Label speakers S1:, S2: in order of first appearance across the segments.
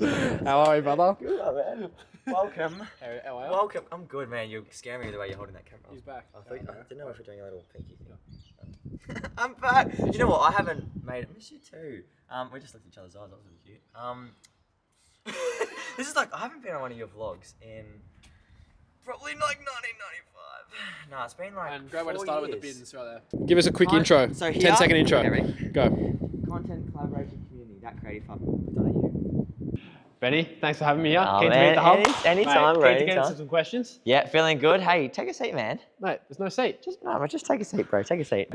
S1: How are you, brother?
S2: Good, man. Welcome.
S1: How are you?
S2: Welcome. I'm good, man. You're scaring me the way you're holding that camera.
S1: He's back.
S2: I didn't know if we're doing a little pinky thing. I'm back. You know what? I haven't made it. I miss you too. We just looked at each other's eyes. That was really cute. This is like, I haven't been on one of your vlogs in probably like 1995. No, it's been like
S1: And great way to
S2: 4
S1: start with the
S2: years.
S1: bins right there. Give us a quick intro.
S2: So here,
S1: 10-second intro.
S2: okay,
S1: Go.
S2: Content collaboration community, that creative hub.
S1: Benny, thanks for having me here.
S2: Oh,
S1: Keen to
S2: man,
S1: meet the hub.
S2: anytime,
S1: Mate,
S2: bro.
S1: keen to get
S2: Anytime.
S1: into some questions.
S2: Yeah, feeling good. Hey, take a seat, man.
S1: Mate, there's no seat.
S2: Just take a seat, bro. Take a seat.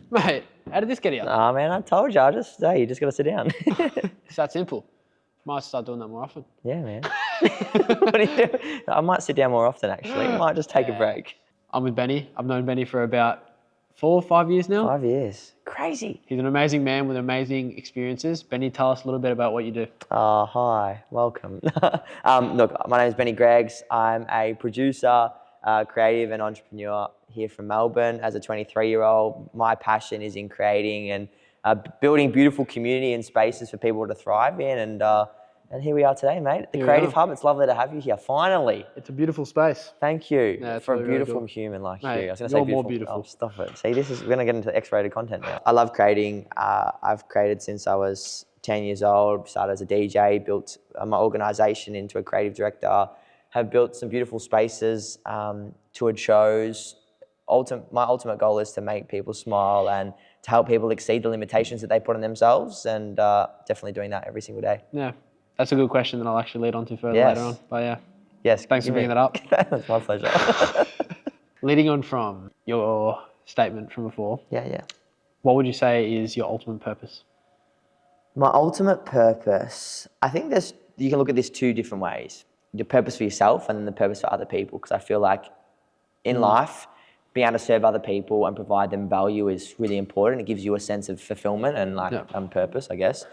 S1: Mate, how did this get here?
S2: Oh, man, I told you. You just got to sit down.
S1: It's that simple. Might start doing that more often.
S2: Yeah, man. What do you do? I might sit down more often, actually. I might just take a break.
S1: I'm with Benny. I've known Benny for about 4 or 5 years now.
S2: 5 years. Crazy.
S1: He's an amazing man with amazing experiences. Benny, tell us a little bit about what you do.
S2: Hi. Welcome. Look, my name is Benny Greggs. I'm a producer, creative and entrepreneur here from Melbourne. As a 23-year-old, my passion is in creating and building beautiful community and spaces for people to thrive in. And here we are today, mate, at the Creative Hub. It's lovely to have you here, finally.
S1: It's a beautiful space.
S2: Thank you for
S1: really,
S2: a beautiful
S1: really
S2: human like
S1: Mate,
S2: you. I was going to
S1: you're
S2: say
S1: more
S2: beautiful.
S1: beautiful.
S2: Oh, stop it. See, we're going to get into X-rated content now. I love creating. I've created since I was 10 years old, started as a DJ, built my organisation into a creative director, have built some beautiful spaces, toured shows. My ultimate goal is to make people smile and to help people exceed the limitations that they put on themselves, and definitely doing that every single day.
S1: Yeah, that's a good question that I'll actually lead on to further later on. But yeah,
S2: yes,
S1: thanks for bringing that up.
S2: That's my pleasure.
S1: Leading on from your statement from before,
S2: Yeah.
S1: what would you say is your ultimate purpose?
S2: My ultimate purpose, I think you can look at this 2 different ways. Your purpose for yourself and then the purpose for other people. Because I feel like in life, being able to serve other people and provide them value is really important. It gives you a sense of fulfillment and purpose, I guess.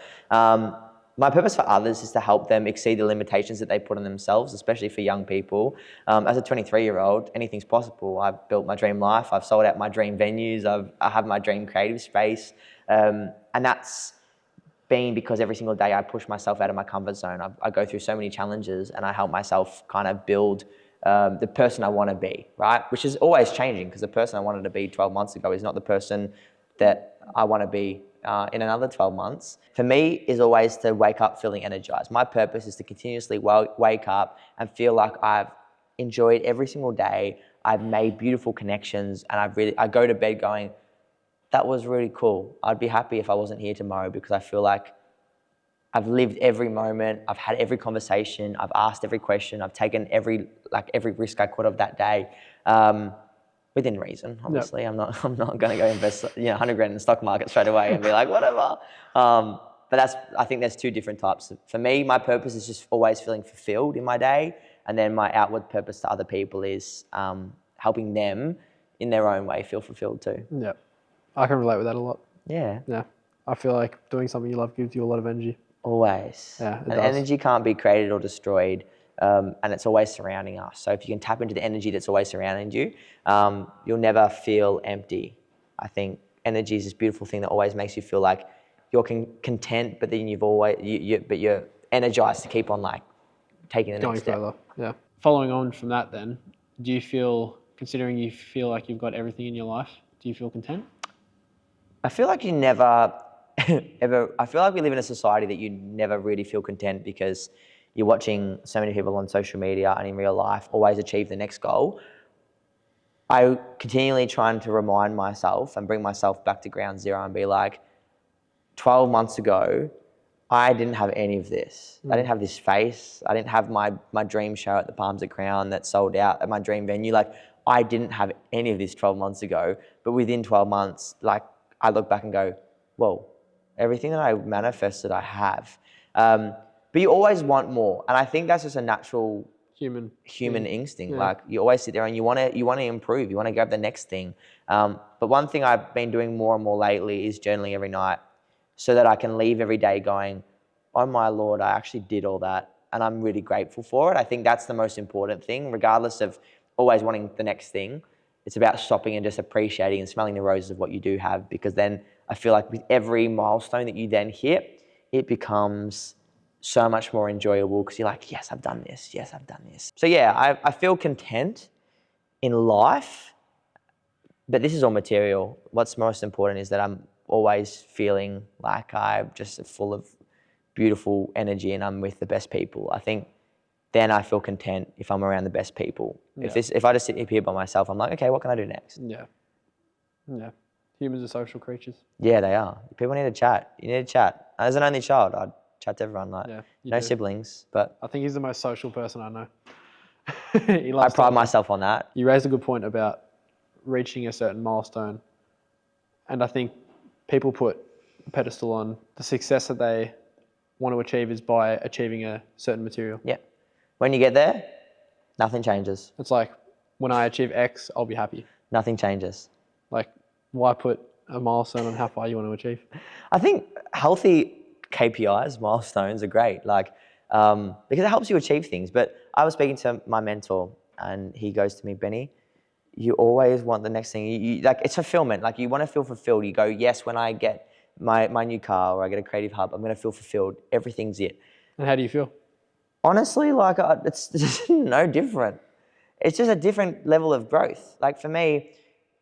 S2: My purpose for others is to help them exceed the limitations that they put on themselves, especially for young people. As a 23-year-old, anything's possible. I've built my dream life. I've sold out my dream venues. I have my dream creative space. And that's been because every single day I push myself out of my comfort zone. I go through so many challenges and I help myself kind of build the person I want to be, right? Which is always changing, because the person I wanted to be 12 months ago is not the person that I want to be in another 12 months. For me, is always to wake up feeling energized. My purpose is to continuously wake up and feel like I've enjoyed every single day. I've made beautiful connections, and I go to bed going, that was really cool. I'd be happy if I wasn't here tomorrow, because I feel like I've lived every moment. I've had every conversation. I've asked every question. I've taken every risk I could have that day. Within reason, obviously. Yep. I'm not going to go invest 100 grand in the stock market straight away and be like, whatever. But I think there's 2 different types. For me, my purpose is just always feeling fulfilled in my day. And then my outward purpose to other people is helping them in their own way feel fulfilled too.
S1: Yeah, I can relate with that a lot.
S2: Yeah.
S1: Yeah, I feel like doing something you love gives you a lot of energy.
S2: Always.
S1: Yeah,
S2: and energy can't be created or destroyed. And it's always surrounding us. So if you can tap into the energy that's always surrounding you, you'll never feel empty. I think energy is this beautiful thing that always makes you feel like you're content, but then you're energized to keep on taking the next step.
S1: Going further, yeah. Following on from that then, do you feel, considering you feel like you've got everything in your life, do you feel content?
S2: I feel like you never, I feel like we live in a society that you never really feel content, because you're watching so many people on social media and in real life always achieve the next goal. I continually trying to remind myself and bring myself back to ground zero and be like, 12 months ago, I didn't have any of this. I didn't have this face. I didn't have my dream show at the Palms at Crown that sold out at my dream venue. I didn't have any of this 12 months ago. But within 12 months, I look back and go, whoa, everything that I manifested, I have. But you always want more, and I think that's just a natural human instinct. Yeah. You always sit there and you want to improve. You want to grab the next thing. But one thing I've been doing more and more lately is journaling every night, so that I can leave every day going, oh my Lord, I actually did all that, and I'm really grateful for it. I think that's the most important thing, regardless of always wanting the next thing. It's about stopping and just appreciating and smelling the roses of what you do have, because then I feel like with every milestone that you then hit, it becomes so much more enjoyable because you're like, yes, I've done this. Yes, I've done this. So yeah, I feel content in life, but this is all material. What's most important is that I'm always feeling like I'm just full of beautiful energy and I'm with the best people. I think then I feel content if I'm around the best people.
S1: Yeah.
S2: If I just sit here by myself, I'm like, okay, what can I do next?
S1: Yeah. Yeah. Humans are social creatures.
S2: Yeah, they are. People need to chat. You need to chat. As an only child, I'd chat to everyone. Like,
S1: Yeah, you
S2: no
S1: do.
S2: siblings, but
S1: I think he's the most social person I know. He
S2: I
S1: loves
S2: pride
S1: talking.
S2: myself on that.
S1: You raised a good point about reaching a certain milestone. And I think people put a pedestal on the success that they want to achieve is by achieving a certain material.
S2: Yeah. When you get there, nothing changes.
S1: It's like, when I achieve X, I'll be happy.
S2: Nothing changes.
S1: Like, why put a milestone on how far you want to achieve?
S2: I think healthy KPIs, milestones are great, like because it helps you achieve things. But I was speaking to my mentor, and he goes to me, Benny, you always want the next thing. You like it's fulfillment. Like you want to feel fulfilled. You go, yes, when I get my new car or I get a creative hub, I'm going to feel fulfilled. Everything's it.
S1: And how do you feel?
S2: Honestly, like it's just no different. It's just a different level of growth. Like for me,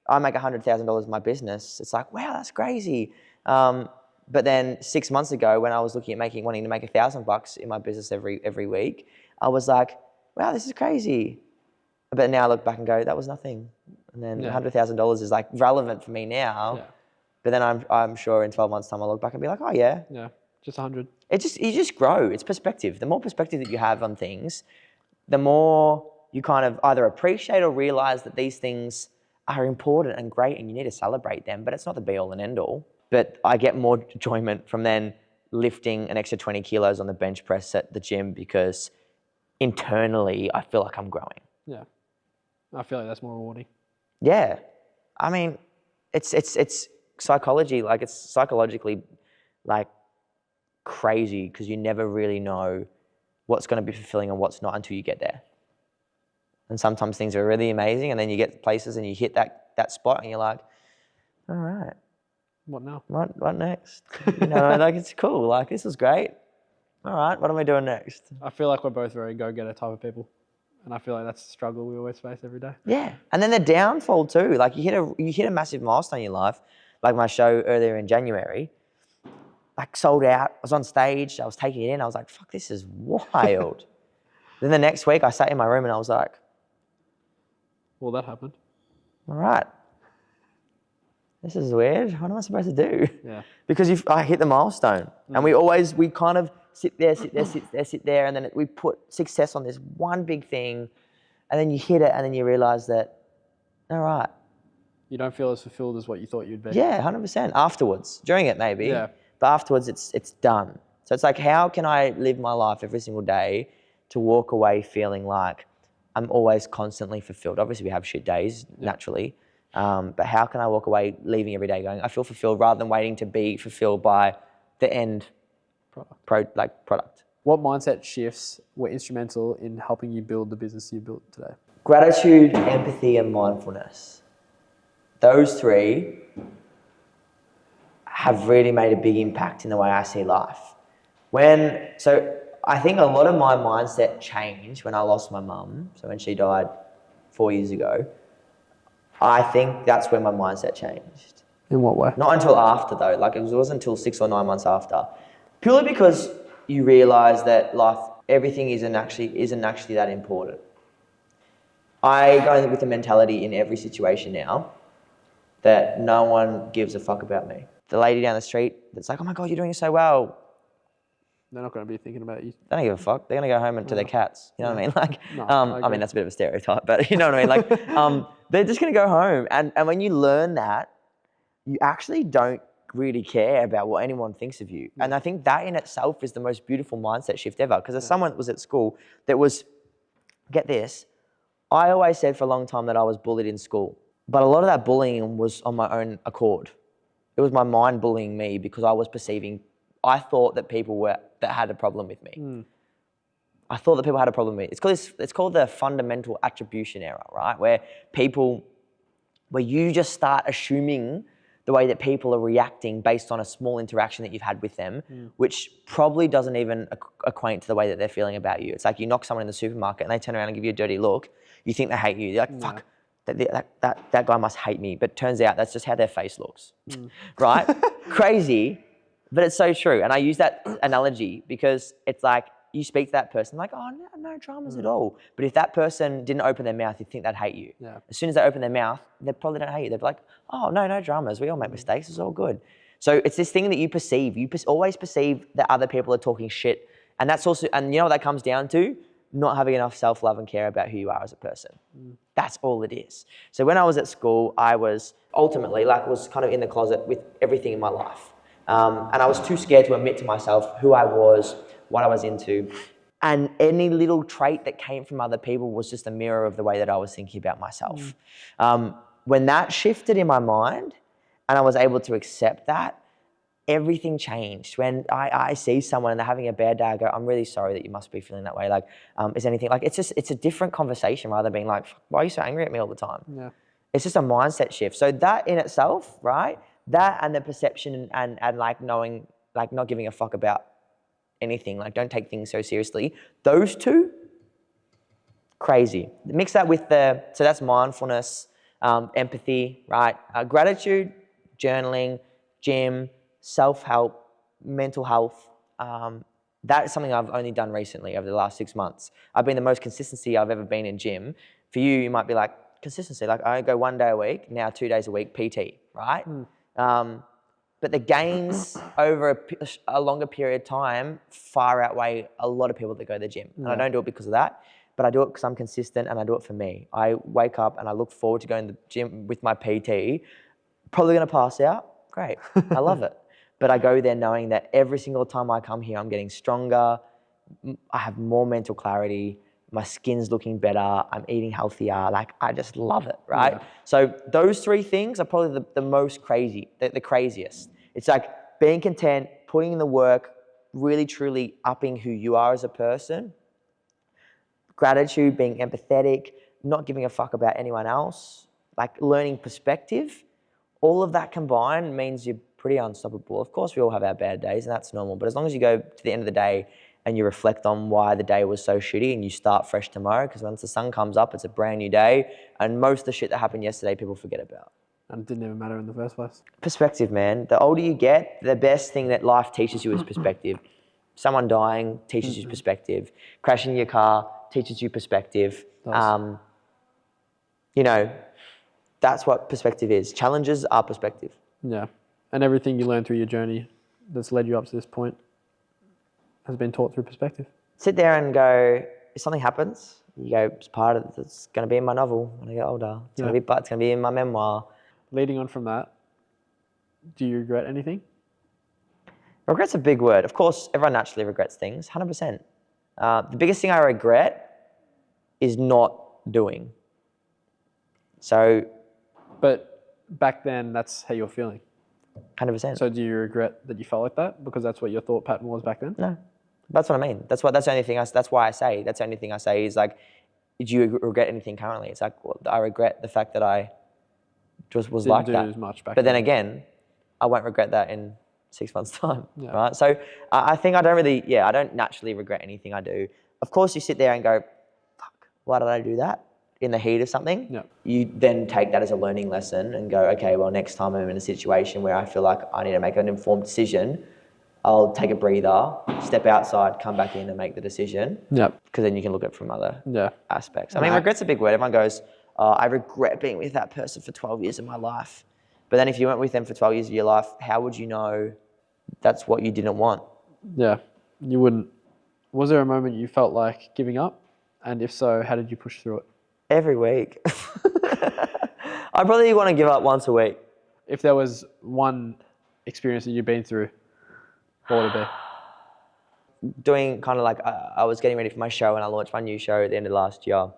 S2: I make $100,000 in my business. It's like, wow, that's crazy. But then 6 months ago, when I was looking at wanting to make $1,000 in my business every week, I was like, wow, this is crazy. But now I look back and go, that was nothing. And then $100,000 is like relevant for me now.
S1: Yeah.
S2: But then I'm sure in 12 months' time I'll look back and be like, oh yeah.
S1: Yeah, just 100.
S2: You just grow. It's perspective. The more perspective that you have on things, the more you kind of either appreciate or realize that these things are important and great and you need to celebrate them, but it's not the be all and end all. But I get more enjoyment from then lifting an extra 20 kilos on the bench press at the gym because internally I feel like I'm growing.
S1: Yeah. I feel like that's more rewarding.
S2: Yeah. I mean, it's psychology, like it's psychologically like crazy because you never really know what's going to be fulfilling and what's not until you get there. And sometimes things are really amazing and then you get places and you hit that spot and you're like, all right.
S1: What now?
S2: What next? You know, like it's cool. Like this is great. All right, what am I doing next?
S1: I feel like we're both very go-getter type of people. And I feel like that's a struggle we always face every day.
S2: Yeah. And then the downfall too. Like you hit a massive milestone in your life. Like my show earlier in January, like sold out. I was on stage. I was taking it in. I was like, fuck, this is wild. Then the next week I sat in my room and I was like,
S1: Well, that happened.
S2: all right. This is weird. What am I supposed to do?
S1: Yeah.
S2: Because I hit the milestone. And we kind of sit there, and then we put success on this one big thing, and then you hit it, and then you realize that, all right.
S1: You don't feel as fulfilled as what you thought you'd be.
S2: Yeah, 100%. Afterwards. During it, maybe.
S1: Yeah.
S2: But afterwards, it's done. So it's like, how can I live my life every single day to walk away feeling like I'm always constantly fulfilled? Obviously, we have shit days, naturally. But how can I walk away leaving every day going, I feel fulfilled rather than waiting to be fulfilled by the end product?
S1: What mindset shifts were instrumental in helping you build the business you built today?
S2: Gratitude, empathy, and mindfulness. Those three have really made a big impact in the way I see life. So I think a lot of my mindset changed when I lost my mum. So when she died 4 years ago, I think that's when my mindset changed.
S1: In what way?
S2: Not until after though, like it wasn't until 6 or 9 months after. Purely because you realise that life, everything isn't actually that important. I go with the mentality in every situation now that no one gives a fuck about me. The lady down the street that's like, oh my God, you're doing so well.
S1: They're not going to be thinking about you.
S2: They don't give a fuck. They're going to go home to their cats. You know what I mean? Like,
S1: No,
S2: I mean, that's a bit of a stereotype, but you know what I mean? Like, they're just going to go home. And when you learn that, you actually don't really care about what anyone thinks of you. And I think that in itself is the most beautiful mindset shift ever. Because as someone that was at school that was, get this, I always said for a long time that I was bullied in school. But a lot of that bullying was on my own accord. It was my mind bullying me because I thought that people that had a problem with me. I thought that people had a problem with me. It's called the fundamental attribution error, right? Where you just start assuming the way that people are reacting based on a small interaction that you've had with them, which probably doesn't even equate to the way that they're feeling about you. It's like you knock someone in the supermarket and they turn around and give you a dirty look. You think they hate you. You're like, fuck, that guy must hate me. But turns out that's just how their face looks, right? Crazy, but it's so true. And I use that analogy because it's like, you speak to that person like, oh, no dramas at all. But if that person didn't open their mouth, you'd think they'd hate you.
S1: Yeah.
S2: As soon as they open their mouth, they probably don't hate you. They're like, oh, no dramas. We all make mistakes. It's all good. So it's this thing that you perceive. You always perceive that other people are talking shit. And that's also, and you know what that comes down to? Not having enough self-love and care about who you are as a person. That's all it is. So when I was at school, I was ultimately was kind of in the closet with everything in my life. And I was too scared to admit to myself who I was, what I was into. And any little trait that came from other people was just a mirror of the way that I was thinking about myself. When that shifted in my mind and I was able to accept that, everything changed. When I see someone and they're having a bad day, I go, I'm really sorry that you must be feeling that way. Like, is anything, like, it's a different conversation rather than being like, why are you so angry at me all the time?
S1: Yeah.
S2: It's just a mindset shift. So that in itself, right? That and the perception and like knowing, like not giving a fuck about anything, like don't take things so seriously. Those two, crazy. Mix that with so that's mindfulness, empathy, right? Gratitude, journaling, gym, self-help, mental health. That is something I've only done recently over the last 6 months. I've been the most consistency I've ever been in gym. For you might be like, consistency, like I go 1 day a week, now 2 days a week, PT, right? But the gains over a longer period of time far outweigh a lot of people that go to the gym. And I don't do it because of that, but I do it because I'm consistent and I do it for me. I wake up and I look forward to going to the gym with my PT. Probably going to pass out. Great. I love it. But I go there knowing that every single time I come here, I'm getting stronger. I have more mental clarity. My skin's looking better. I'm eating healthier. Like, I just love it, right? Yeah. So those three things are probably the most crazy, the craziest. It's like being content, putting in the work, really, truly upping who you are as a person. Gratitude, being empathetic, not giving a fuck about anyone else, like learning perspective. All of that combined means you're pretty unstoppable. Of course, we all have our bad days and that's normal. But as long as you go to the end of the day and you reflect on why the day was so shitty and you start fresh tomorrow, because once the sun comes up, it's a brand new day. And most of the shit that happened yesterday, people forget about.
S1: And it didn't even matter in the first place. Perspective,
S2: man. The older you get, the best thing that life teaches you is perspective. Someone dying teaches you perspective. Crashing your car teaches you perspective. You know, that's what perspective is. Challenges are perspective.
S1: Yeah. And everything you learn through your journey that's led you up to this point has been taught through perspective.
S2: Sit there and go, if something happens, you go, it's part of it. It's going to be in my novel when I get older. It's going to be in my memoir.
S1: Leading on from that, do you regret anything?
S2: Regret's a big word. Of course, everyone naturally regrets things, 100%. The biggest thing I regret is not doing. So.
S1: But back then, that's how you're feeling.
S2: 100%.
S1: So do you regret that you felt like that because that's what your thought pattern was back then?
S2: No, that's what I mean. That's the only thing. That's why I say. That's the only thing I say is like, do you regret anything currently? It's like, well, I regret the fact that I just was like that. Didn't do as much back then. But then again, I won't regret that in 6 months' time, right? So I think I don't naturally regret anything I do. Of course, you sit there and go, fuck, why did I do that? In the heat of something, you then take that as a learning lesson and go, okay, well, next time I'm in a situation where I feel like I need to make an informed decision, I'll take a breather, step outside, come back in and make the decision. Because then you can look at it from other aspects. I mean, regret's a big word. Everyone goes, I regret being with that person for 12 years of my life. But then if you went with them for 12 years of your life, how would you know that's what you didn't want? Yeah, you wouldn't. Was there a moment you felt like giving up? And if so, how did you push through it? Every week. I probably want to give up once a week. If there was one experience that you've been through, what would it be? Doing kind of like, I was getting ready for my show and I launched my new show at the end of last year.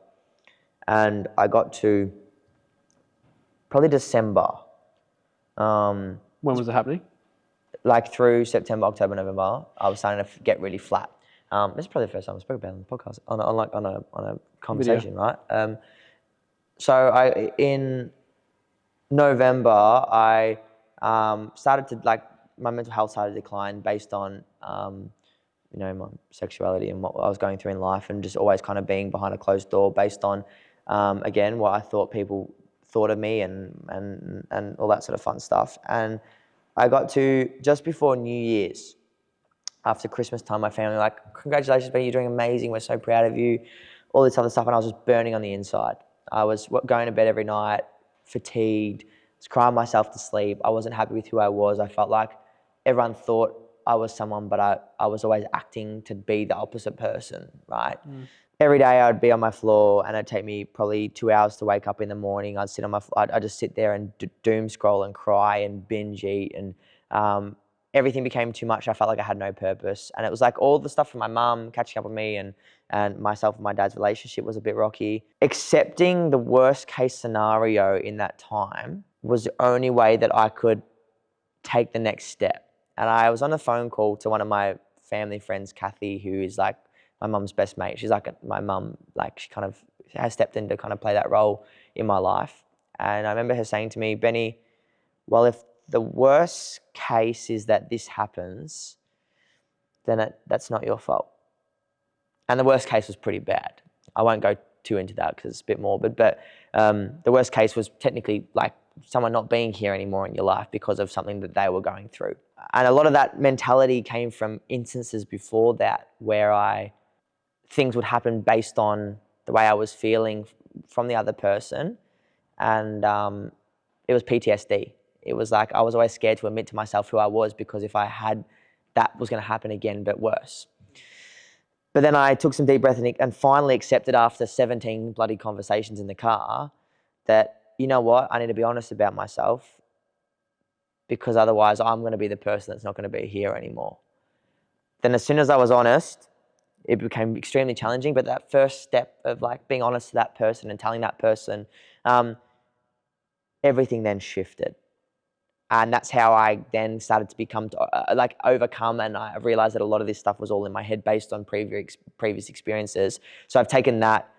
S2: And I got to probably December. When was it happening? Like through September, October, November, I was starting to get really flat. This is probably the first time I spoke about it on the podcast, on a conversation, video. Right? So in November, I Started to like, my mental health started to decline based on, you know, my sexuality and what I was going through in life, and just always kind of being behind a closed door based on, again, what I thought people thought of me and all that sort of fun stuff. And I got to just before New Year's, after Christmas time, my family were like, congratulations, Ben, you're doing amazing. We're so proud of you. All this other stuff. And I was just burning on the inside. I was going to bed every night, fatigued, was crying myself to sleep. I wasn't happy with who I was. I felt like everyone thought I was someone, but I was always acting to be the opposite person, right? Every day I'd be on my floor, and it'd take me probably 2 hours to wake up in the morning. I'd sit on I'd just sit there and doom scroll and cry and binge eat, and everything became too much. I felt like I had no purpose, and it was like all the stuff from my mum catching up with me, and myself and my dad's relationship was a bit rocky. Accepting the worst case scenario in that time was the only way that I could take the next step. And I was on a phone call to one of my family friends, Kathy, who is like my mum's best mate. She's like my mum, like she kind of has stepped in to kind of play that role in my life. And I remember her saying to me, Benny, well, if the worst case is that this happens, then that's not your fault. And the worst case was pretty bad. I won't go too into that because it's a bit morbid, but the worst case was technically like someone not being here anymore in your life because of something that they were going through. And a lot of that mentality came from instances before that where things would happen based on the way I was feeling from the other person. And it was PTSD. It was like I was always scared to admit to myself who I was, because if I had, that was going to happen again, but worse. But then I took some deep breath and finally accepted, after 17 bloody conversations in the car, that, you know what, I need to be honest about myself, because otherwise I'm going to be the person that's not going to be here anymore. Then as soon as I was honest, it became extremely challenging. But that first step of like being honest to that person and telling that person, everything then shifted. And that's how I then started to become like overcome, and I realized that a lot of this stuff was all in my head based on previous experiences. So I've taken that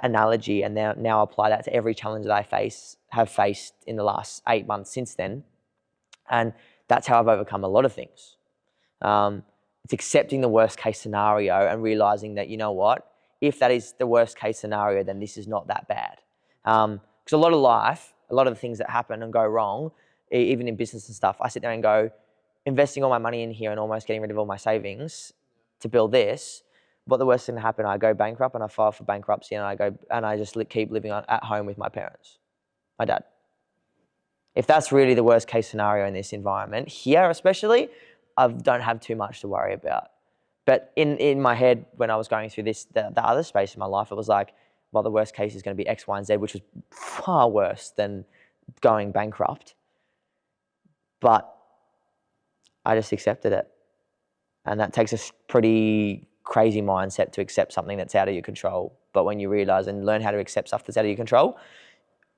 S2: analogy and now apply that to every challenge that I have faced in the last 8 months since then. And that's how I've overcome a lot of things. It's accepting the worst case scenario and realizing that, you know what, if that is the worst case scenario, then this is not that bad. Because a lot of the things that happen and go wrong, even in business and stuff, I sit there and go, investing all my money in here and almost getting rid of all my savings to build this, what the worst thing to happen? I go bankrupt and I file for bankruptcy, and I just keep living at home with my parents, my dad. If that's really the worst case scenario in this environment, here especially, I don't have too much to worry about. But in my head, when I was going through this, the other space in my life, it was like, well, the worst case is going to be X, Y, and Z, which was far worse than going bankrupt. But I just accepted it. And that takes a pretty crazy mindset to accept something that's out of your control. But when you realize and learn how to accept stuff that's out of your control,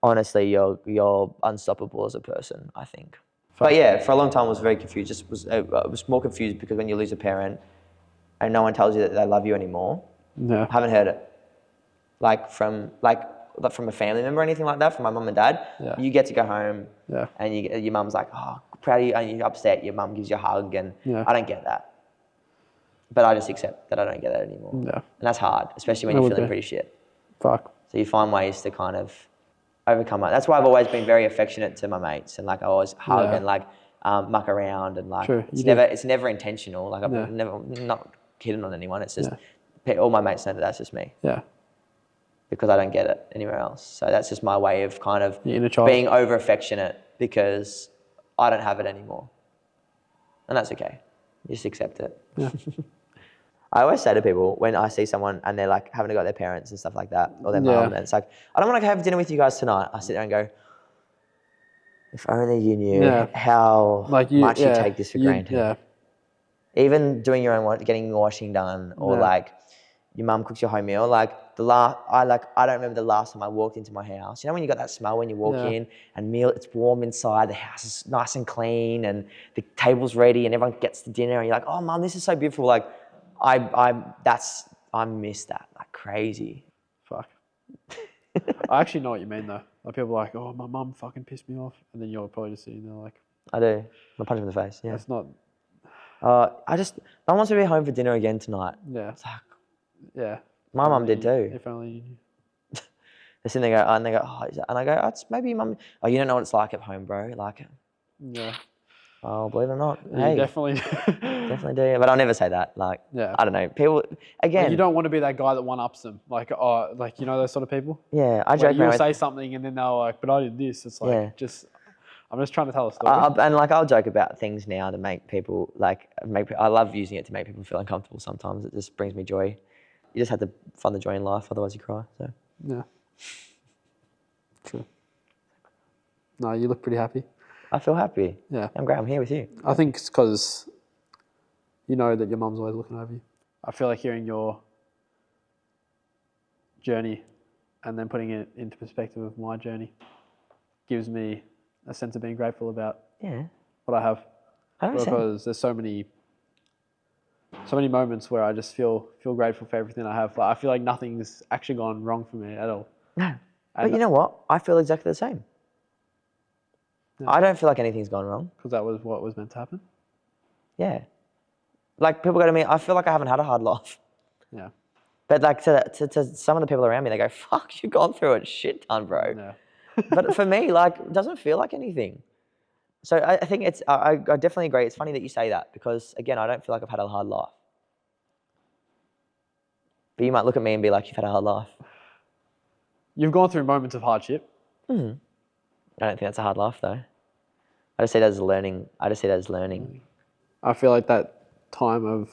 S2: honestly, you're unstoppable as a person, I think. But yeah, for a long time I was very confused. I was more confused because when you lose a parent and no one tells you that they love you anymore,
S1: Yeah.
S2: I haven't heard it. Like from a family member or anything like that, from my mum and dad,
S1: Yeah.
S2: you get to go home,
S1: Yeah.
S2: and your mum's like, oh, proud of you, and you're upset, your mum gives you a hug, and
S1: Yeah.
S2: I don't get that. But I just accept that I don't get that anymore.
S1: Yeah.
S2: And that's hard, especially when
S1: It
S2: you're
S1: would
S2: feeling
S1: be.
S2: pretty shit.
S1: Fuck.
S2: So you find ways to kind of overcome it. That's why I've always been very affectionate to my mates, and like I always hug
S1: Yeah.
S2: and like muck around, and like
S1: True,
S2: it's never intentional. Like
S1: Yeah.
S2: I'm not kidding on anyone. It's just all my mates know that that's just me.
S1: Yeah.
S2: Because I don't get it anywhere else. So that's just my way of kind of
S1: Your inner child.
S2: being over affectionate because I don't have it anymore. And that's okay. Just accept it.
S1: Yeah.
S2: I always say to people when I see someone and they're like having to go to their parents and stuff like that, or their mum, and it's like, I don't want to have dinner with you guys tonight. I sit there and go, if only you knew how much you take this for granted.
S1: Yeah.
S2: Even doing your own, getting your washing done, or like your mum cooks your home meal. Like I don't remember the last time I walked into my house. You know when you got that smell when you walk in and it's warm inside, the house is nice and clean and the table's ready and everyone gets to dinner and you're like, oh mum, this is so beautiful. Like I miss that like crazy.
S1: Fuck. I actually know what you mean though. Like people are like, oh, my mum fucking pissed me off, and then you're probably just sitting there like,
S2: I do. I punch him in the face. Yeah.
S1: That's not.
S2: I want to be home for dinner again tonight.
S1: Yeah.
S2: It's like,
S1: Yeah.
S2: my mum did too.
S1: If only you knew.
S2: They sit there and they go, oh, and I go, oh, it's maybe mum. Oh, you don't know what it's like at home, bro. Like,
S1: Yeah.
S2: oh, believe it or not,
S1: You
S2: hey,
S1: definitely.
S2: definitely do. But I'll never say that. Like,
S1: Yeah.
S2: I don't know. People again.
S1: Like, you don't want to be that guy that one ups them. Like, oh, like you know those sort of people.
S2: Yeah, I
S1: Where
S2: joke
S1: you'll
S2: around.
S1: say something and then they're like, "But I did this." It's like
S2: Yeah.
S1: I'm just trying to tell a story.
S2: And like I'll joke about things now to make people I love using it to make people feel uncomfortable. Sometimes it just brings me joy. You just have to find the joy in life, otherwise you cry. So
S1: Yeah. True. No, you look pretty happy.
S2: I feel happy.
S1: Yeah.
S2: I'm great. I'm here with you.
S1: I think it's because you know that your mum's always looking over you. I feel like hearing your journey and then putting it into perspective of my journey gives me a sense of being grateful about
S2: Yeah.
S1: what I have.
S2: 100%.
S1: Because there's so many moments where I just feel grateful for everything I have. Like I feel like nothing's actually gone wrong for me at all.
S2: No. But you know what? I feel exactly the same.
S1: Yeah.
S2: I don't feel like anything's gone wrong.
S1: Because that was what was meant to happen.
S2: Yeah. Like people go to me, I feel like I haven't had a hard life.
S1: Yeah.
S2: But like to some of the people around me, they go, fuck, you've gone through a shit ton, bro.
S1: Yeah.
S2: But for me, like, it doesn't feel like anything. So I think I definitely agree. It's funny that you say that because, again, I don't feel like I've had a hard life. But you might look at me and be like, you've had a hard life.
S1: You've gone through moments of hardship.
S2: I don't think that's a hard life, though. I just see that as learning.
S1: I feel like that time of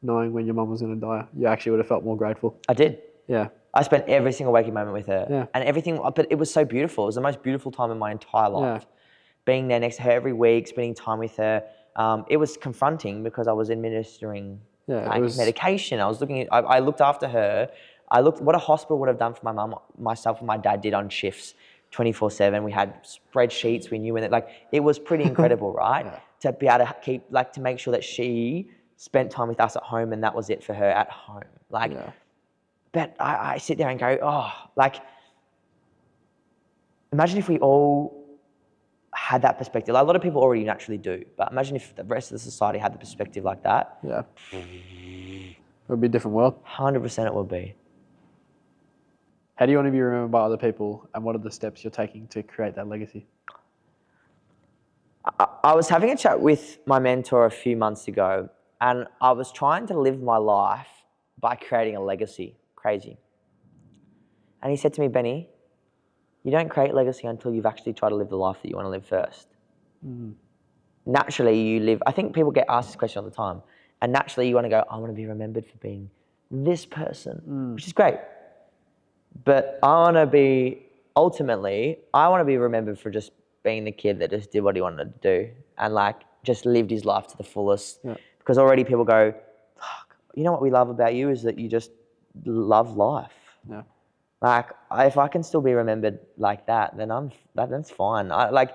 S1: knowing when your mum was going to die, you actually would have felt more grateful.
S2: I did.
S1: Yeah.
S2: I spent every single waking moment with her.
S1: Yeah.
S2: And everything, but it was so beautiful. It was the most beautiful time in my entire life.
S1: Yeah.
S2: Being there next to her every week, spending time with her. It was confronting because I was administering medication. I looked after her. What a hospital would have done for my mum, myself and my dad did on shifts 24/7. We had spreadsheets. We knew when it was pretty incredible, right?
S1: Yeah.
S2: To be able to to make sure that she spent time with us at home and that was it for her at home. But I sit there and go, oh, imagine if we all had that perspective. Like, a lot of people already naturally do, but imagine if the rest of the society had the perspective like that.
S1: Yeah. It would be a different world.
S2: 100% it would be.
S1: How do you want to be remembered by other people, and what are the steps you're taking to create that legacy?
S2: I was having a chat with my mentor a few months ago, and I was trying to live my life by creating a legacy. Crazy. And he said to me, Benny, you don't create legacy until you've actually tried to live the life that you want to live first. Naturally, you live... I think people get asked this question all the time, and naturally you want to go, I want to be remembered for being this person, which is great. But ultimately, I want to be remembered for just being the kid that just did what he wanted to do and just lived his life to the fullest. Yeah. Because already people go, fuck, you know what we love about you is that you just love life.
S1: Yeah.
S2: If I can still be remembered like that, then that's fine. I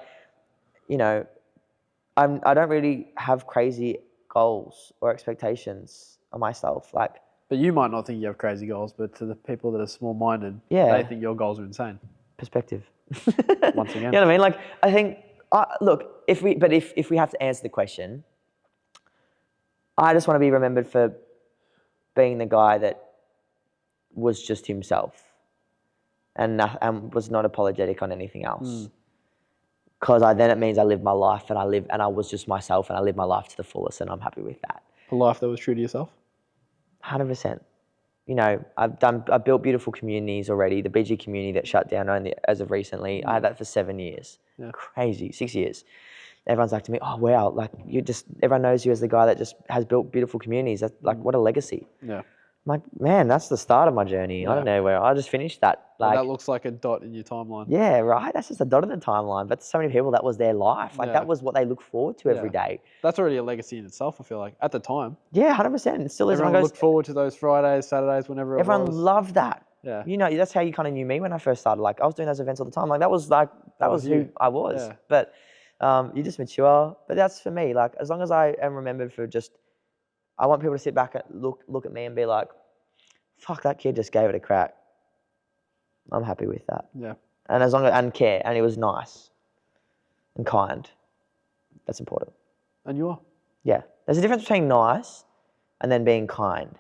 S2: don't really have crazy goals or expectations of myself.
S1: But you might not think you have crazy goals, but to the people that are small-minded,
S2: yeah,
S1: they think your goals are insane.
S2: Perspective.
S1: Once again.
S2: You know what I mean? I think, look, if we have to answer the question, I just want to be remembered for being the guy that was just himself and was not apologetic on anything else. Because then it means I lived my life and I was just myself and I lived my life to the fullest and I'm happy with that.
S1: A life that was true to yourself?
S2: 100%. I've built beautiful communities already. The BG community that shut down only as of recently, I had that for 7 years. Yeah. Crazy, 6 years. Everyone's like to me, oh wow, everyone knows you as the guy that just has built beautiful communities. That's what a legacy. Yeah. I'm like, man, that's the start of my journey. Yeah. I don't know where I just finished that.
S1: That looks like a dot in your timeline.
S2: Yeah, right. That's just a dot in the timeline. But so many people, that was their life. That was what they look forward to every day.
S1: That's already a legacy in itself, I feel like, at the time.
S2: Yeah, 100%. It still is.
S1: Everyone looked forward to those Fridays, Saturdays, whenever
S2: everyone loved that.
S1: Yeah.
S2: That's how you kind of knew me when I first started. I was doing those events all the time. That was who I was. Yeah. But you just mature. But that's for me. As long as I am remembered for I want people to sit back and look at me and be like, fuck, that kid just gave it a crack. I'm happy with that.
S1: Yeah.
S2: And and care, and he was nice and kind. That's important.
S1: And you are.
S2: Yeah. There's a difference between nice and then being kind.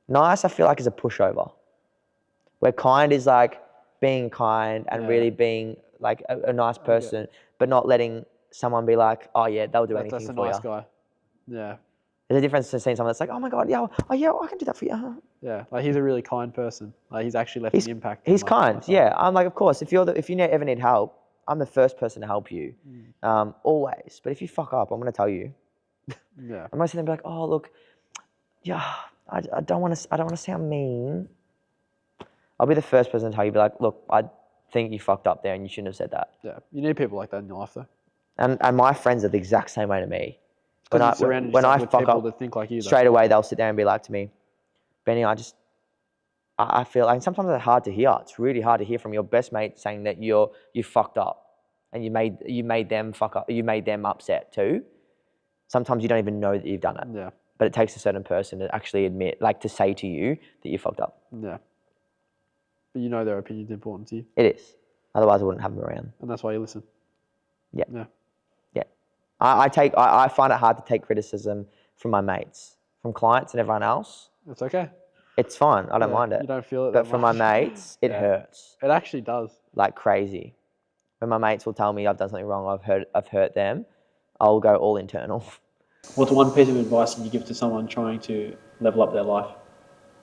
S2: Nice, I feel like, is a pushover. Where kind is like being kind and really being like a nice person, but not letting someone be like, oh yeah, they'll do anything
S1: That's a
S2: for
S1: nice
S2: you.
S1: guy. Yeah.
S2: There's a difference between seeing someone that's like, oh my God, yeah, I can do that for you.
S1: Yeah. Like he's a really kind person. Like he's actually left an impact.
S2: He's
S1: on
S2: kind,
S1: myself.
S2: yeah. I'm like, of course, if you ever need help, I'm the first person to help you, always. But if you fuck up, I'm gonna tell you.
S1: Yeah.
S2: I'm gonna sit there and be like, oh look, yeah, I don't want to sound mean. I'll be the first person to tell you, be like, look, I think you fucked up there and you shouldn't have said that.
S1: Yeah. You need people like that in your life, though.
S2: And my friends are the exact same way to me.
S1: When I
S2: fuck
S1: people
S2: up,
S1: that think like you, though.
S2: straight away they'll sit there and be like to me, Benny, I feel like sometimes it's hard to hear. It's really hard to hear from your best mate saying that you fucked up and you made them fuck up. You made them upset too. Sometimes you don't even know that you've done it.
S1: Yeah.
S2: But it takes a certain person to actually admit, like to say to you that you fucked up.
S1: Yeah. But you know their opinion's important to you.
S2: It is. Otherwise, I wouldn't have them around.
S1: And that's why you listen.
S2: Yeah.
S1: Yeah.
S2: Yeah. I find it hard to take criticism from my mates, from clients and everyone else.
S1: It's okay.
S2: It's fine. I don't mind it.
S1: You don't feel it.
S2: But from my mates, it hurts
S1: It actually does.
S2: like crazy. When my mates will tell me I've done something wrong, I've hurt them, I'll go all internal.
S1: What's one piece of advice that you give to someone trying to level up their life?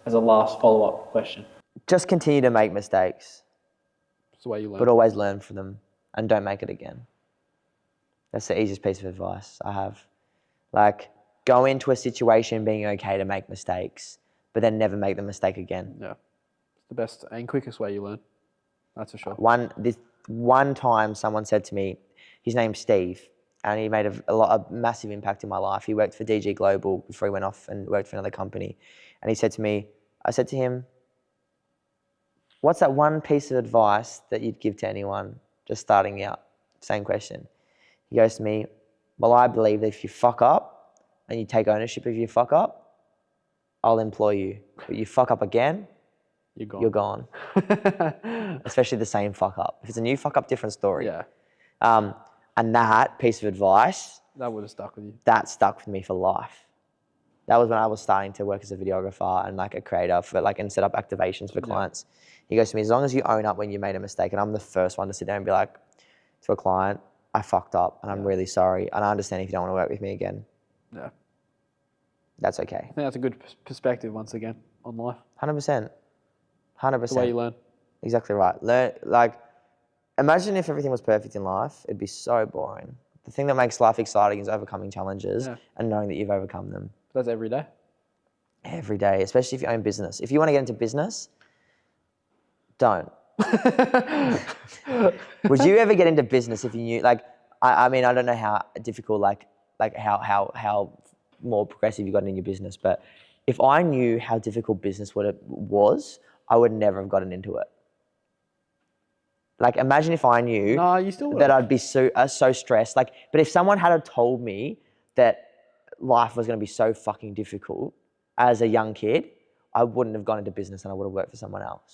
S1: As a last follow-up question.
S2: Just continue to make mistakes,
S1: It's the way you learn.
S2: but always learn from them and don't make it again. That's the easiest piece of advice I have. Like, go into a situation being okay to make mistakes, but then never make the mistake again.
S1: Yeah. It's the best and quickest way you learn. That's for sure.
S2: One time someone said to me, his name's Steve, and he made a massive impact in my life. He worked for DG Global before he went off and worked for another company. And he said to me, I said to him, what's that one piece of advice that you'd give to anyone just starting out? Same question. He goes to me, well, I believe that if you fuck up and you take ownership of your fuck up, I'll employ you. But you fuck up again, you're gone. Especially the same fuck up. If it's a new fuck up, different story.
S1: Yeah.
S2: And that piece of advice,
S1: That would have stuck with you.
S2: that stuck with me for life. That was when I was starting to work as a videographer and like a creator for and set up activations for clients. He goes to me, as long as you own up when you made a mistake, and I'm the first one to sit there and be like to a client, I fucked up and I'm really sorry. And I understand if you don't want to work with me again.
S1: Yeah.
S2: That's okay.
S1: I think that's a good perspective once again on life.
S2: 100%. 100%.
S1: The way you learn.
S2: Exactly right. Imagine if everything was perfect in life, it'd be so boring. The thing that makes life exciting is overcoming challenges and knowing that you've overcome them.
S1: That's every day.
S2: Every day, especially if you own business. If you want to get into business, don't. Would you ever get into business if you knew, I mean, I don't know how difficult, how more progressive you got in your business, but if I knew how difficult business was, I would never have gotten into it. Imagine if I knew that I'd be so stressed. But if someone had told me that life was going to be so fucking difficult as a young kid, I wouldn't have gone into business and I would have worked for someone else.